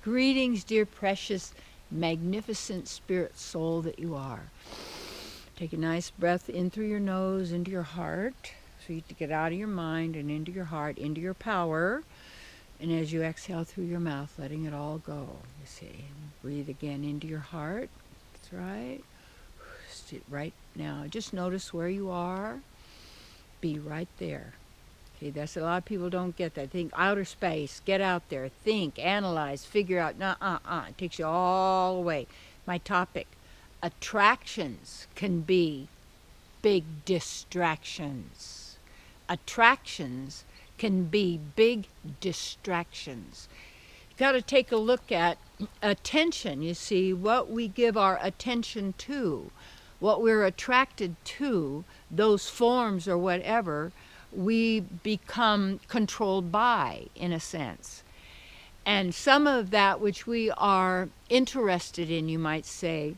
Greetings, dear precious, magnificent spirit soul that you are. Take a nice breath in through your nose into your heart, so you get out of your mind and into your heart, into your power. And as you exhale through your mouth, letting it all go, you see. Breathe again into your heart. That's right. Sit right now. Just notice where you are. Be right there. Okay, that's a lot of people don't get that. Think outer space. Get out there. Think, analyze, figure out. It takes you all the way. My topic. Attractions can be big distractions. Attractions can be big distractions. You've got to take a look at attention. You see, what we give our attention to, what we're attracted to, those forms or whatever, we become controlled by, in a sense. And some of that which we are interested in, you might say,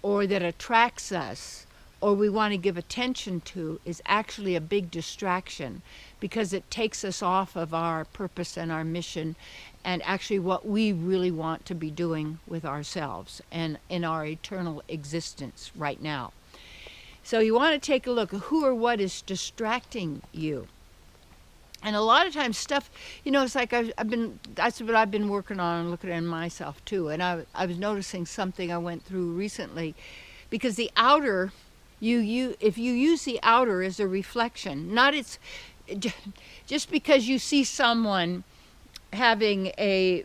or that attracts us, or we want to give attention to, is actually a big distraction, because it takes us off of our purpose and our mission and actually what we really want to be doing with ourselves and in our eternal existence right now. So you want to take a look at who or what is distracting you. And a lot of times stuff, it's like that's what I've been working on and looking at myself too. And I was noticing something I went through recently, because the outer, if you use the outer as a reflection, just because you see someone having a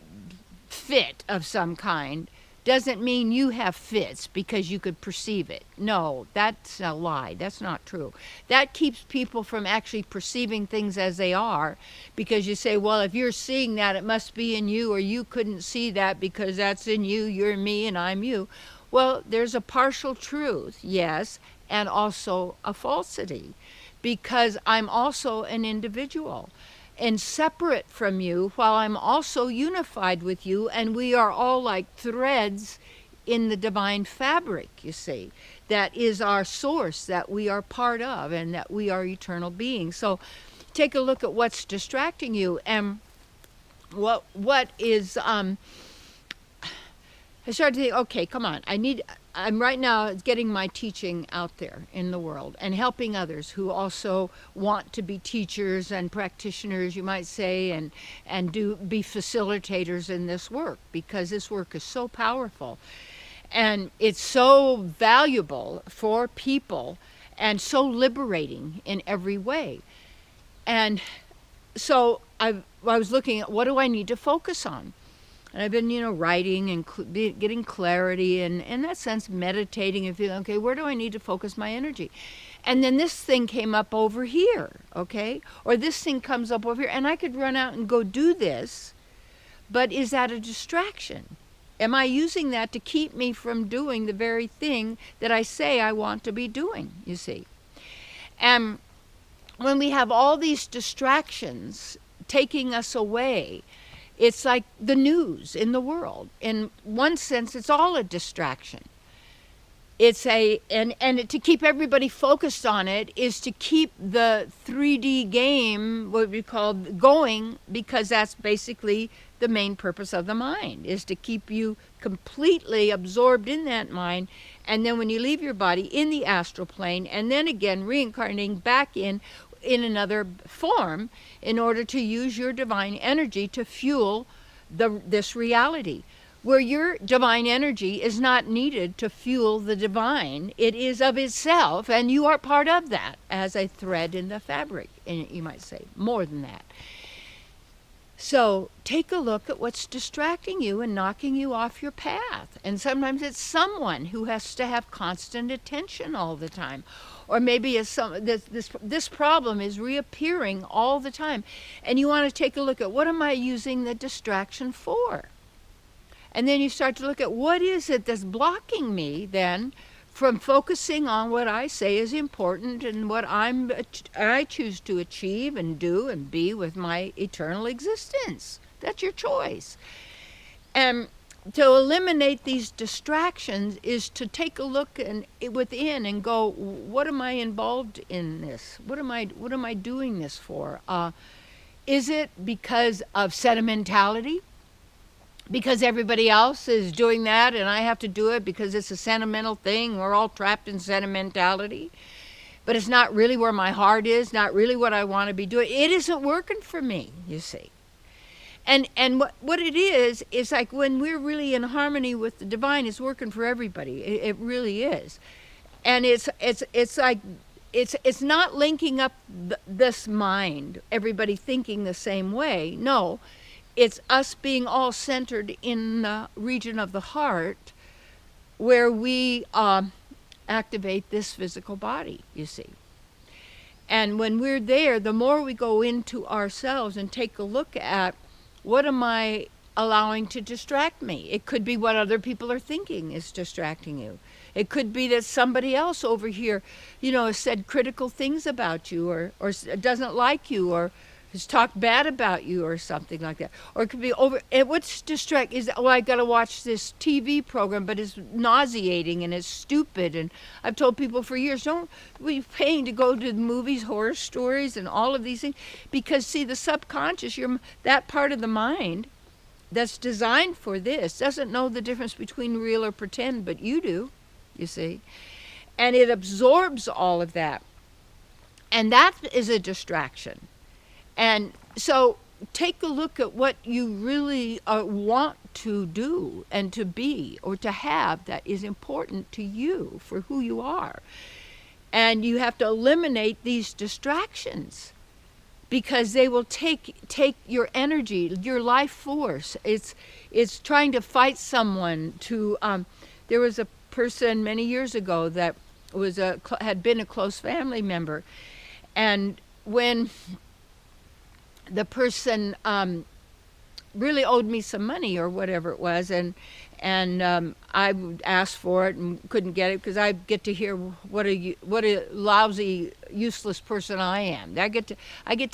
fit of some kind, doesn't mean you have fits because you could perceive it. No, that's a lie. That's not true. That keeps people from actually perceiving things as they are, because you say, well, if you're seeing that, it must be in you, or you couldn't see that because that's in you, you're me and I'm you. Well, there's a partial truth, yes, and also a falsity, because I'm also an individual and separate from you, while I'm also unified with you, and we are all like threads in the divine fabric, you see. That is our source that we are part of, and that we are eternal beings. So take a look at what's distracting you, and what is I started to think, okay, come on, I'm right now getting my teaching out there in the world and helping others who also want to be teachers and practitioners, you might say, and be facilitators in this work, because this work is so powerful and it's so valuable for people and so liberating in every way. And so I was looking at, what do I need to focus on? And I've been, writing and getting clarity, and in that sense, meditating and feeling, okay, where do I need to focus my energy? And then this thing came up over here, okay? Or this thing comes up over here, and I could run out and go do this, but is that a distraction? Am I using that to keep me from doing the very thing that I say I want to be doing, you see? And when we have all these distractions taking us away, it's like the news in the world. In one sense, it's all a distraction. And to keep everybody focused on it is to keep the 3D game, what we call, going, because that's basically the main purpose of the mind, is to keep you completely absorbed in that mind. And then when you leave your body, in the astral plane, and then again reincarnating back in another form, in order to use your divine energy to fuel this reality, where your divine energy is not needed to fuel the divine. It is of itself, and you are part of that as a thread in the fabric, and you might say more than that. So take a look at what's distracting you and knocking you off your path. And sometimes it's someone who has to have constant attention all the time. Or maybe this problem is reappearing all the time. And you want to take a look at, what am I using the distraction for? And then you start to look at, what is it that's blocking me then from focusing on what I say is important and what I choose to achieve and do and be with my eternal existence. That's your choice. And to eliminate these distractions is to take a look within and go, what am I involved in this? What am I doing this for? Is it because of sentimentality? because everybody else is doing that and I have to do it because it's a sentimental thing. We're all trapped in sentimentality. But it's not really where my heart is, not really what I want to be doing. It isn't working for me, you see. And what it is like when we're really in harmony with the divine, it's working for everybody. It really is. And it's like it's not linking up this mind, everybody thinking the same way. No, it's us being all centered in the region of the heart where we activate this physical body, you see. And when we're there, the more we go into ourselves and take a look at what am I allowing to distract me? It could be what other people are thinking is distracting you. It could be that somebody else over here, has said critical things about you or doesn't like you or has talked bad about you or something like that. Or it could be what's distract is, I got to watch this TV program, but it's nauseating and it's stupid. And I've told people for years, don't be paying to go to the movies, horror stories and all of these things. Because see, the subconscious, that part of the mind that's designed for this doesn't know the difference between real or pretend, but you do, you see. And it absorbs all of that. And that is a distraction. And so take a look at what you really want to do and to be or to have that is important to you for who you are. And you have to eliminate these distractions because they will take your energy, your life force. It's trying to fight someone to, there was a person many years ago that had been a close family member. And when the person really owed me some money or whatever it was, and I would ask for it and couldn't get it because I get to hear what a lousy, useless person I am. I get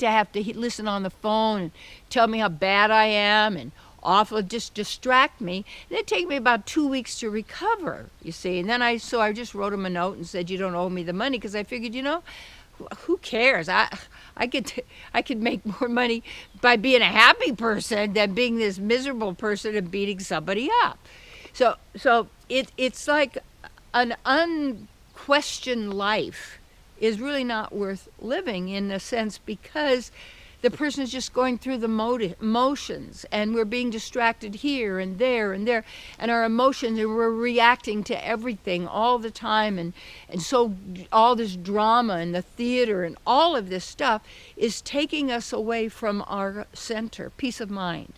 to have to listen on the phone and tell me how bad I am and awful, just distract me. And it'd take me about 2 weeks to recover, you see. And then I just wrote him a note and said, you don't owe me the money, because I figured, who cares? I could make more money by being a happy person than being this miserable person and beating somebody up. So it's like an unquestioned life is really not worth living in a sense, because the person is just going through the motions, and we're being distracted here and there and there, and our emotions, and we're reacting to everything all the time, and so all this drama and the theater and all of this stuff is taking us away from our center, peace of mind.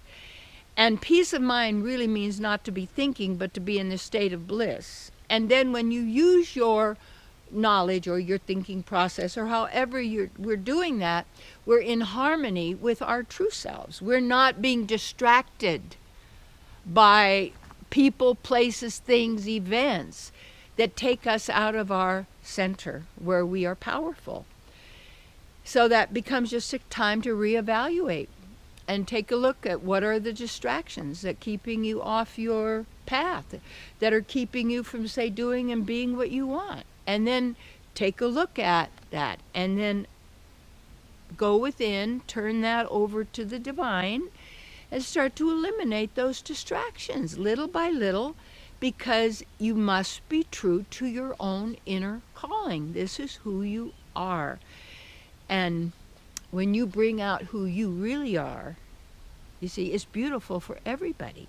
And peace of mind really means not to be thinking, but to be in this state of bliss. And then when you use your knowledge or your thinking process or however we're doing that, we're in harmony with our true selves. We're not being distracted by people, places, things, events that take us out of our center where we are powerful. So that becomes just a time to reevaluate and take a look at what are the distractions that keeping you off your path, that are keeping you from, say, doing and being what you want. And then take a look at that, and then go within, turn that over to the divine, and start to eliminate those distractions little by little, because you must be true to your own inner calling. This is who you are. And when you bring out who you really are, you see, it's beautiful for everybody.